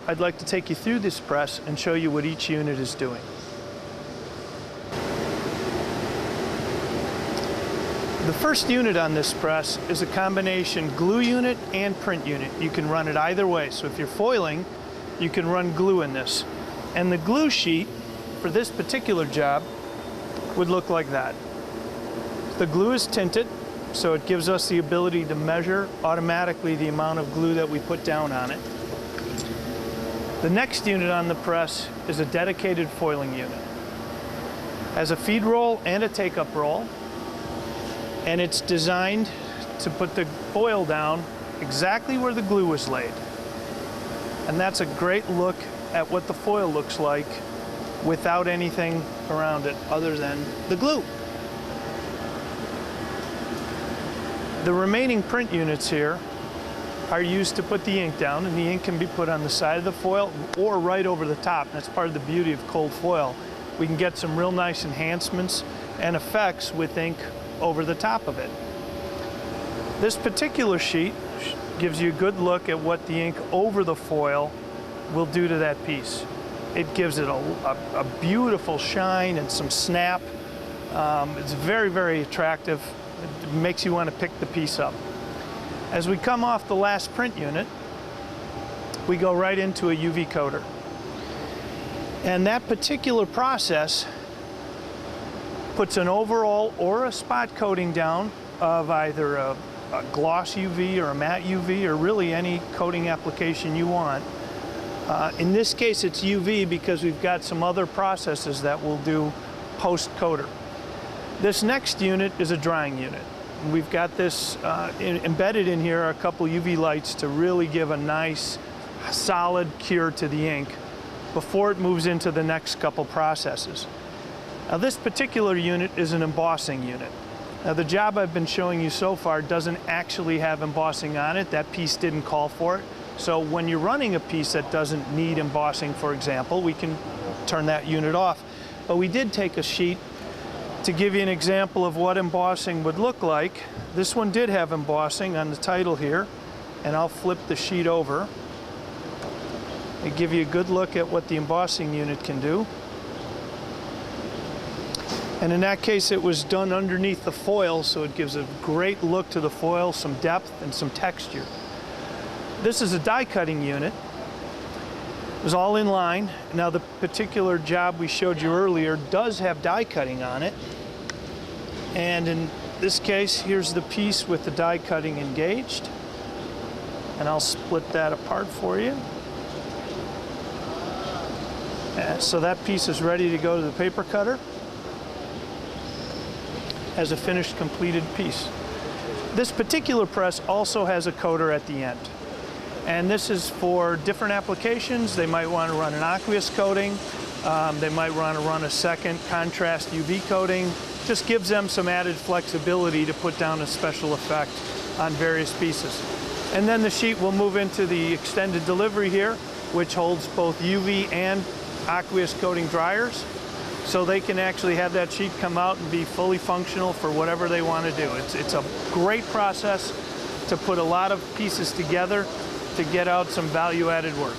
I'd like to take you through this press and show you what each unit is doing. The first unit on this press is a combination glue unit and print unit. You can run it either way. So if you're foiling, you can run glue in this. And the glue sheet for this particular job would look like that. The glue is tinted, so it gives us the ability to measure automatically the amount of glue that we put down on it. The next unit on the press is a dedicated foiling unit. Has a feed roll and a take-up roll, and it's designed to put the foil down exactly where the glue was laid. And that's a great look at what the foil looks like without anything around it other than the glue. The remaining print units here are used to put the ink down, and the ink can be put on the side of the foil or right over the top. That's part of the beauty of cold foil. We can get some real nice enhancements and effects with ink over the top of it. This particular sheet gives you a good look at what the ink over the foil will do to that piece. It gives it a beautiful shine and some snap. It's very, very attractive. It makes you want to pick the piece up. As we come off the last print unit, we go right into a UV coater. And that particular process puts an overall or a spot coating down of either a gloss UV or a matte UV or really any coating application you want. In this case it's UV because we've got some other processes that we'll do post-coater. This next unit is a drying unit. We've got this embedded in here are a couple UV lights to really give a nice solid cure to the ink before it moves into the next couple processes. Now this particular unit is an embossing unit. Now the job I've been showing you so far doesn't actually have embossing on it. That piece didn't call for it. So when you're running a piece that doesn't need embossing, for example, we can turn that unit off. But we did take a sheet to give you an example of what embossing would look like. This one did have embossing on the title here, and I'll flip the sheet over and give you a good look at what the embossing unit can do. And in that case, it was done underneath the foil, so it gives a great look to the foil, some depth and some texture. This is a die cutting unit. It was all in line. Now the particular job we showed you earlier does have die cutting on it. And in this case, here's the piece with the die cutting engaged. And I'll split that apart for you. And so that piece is ready to go to the paper cutter as a finished, completed piece. This particular press also has a coater at the end. And this is for different applications. They might want to run an aqueous coating. They might want to run a second contrast UV coating. Just gives them some added flexibility to put down a special effect on various pieces. And then the sheet will move into the extended delivery here, which holds both UV and aqueous coating dryers. So they can actually have that sheet come out and be fully functional for whatever they want to do. It's a great process to put a lot of pieces together to get out some value-added work.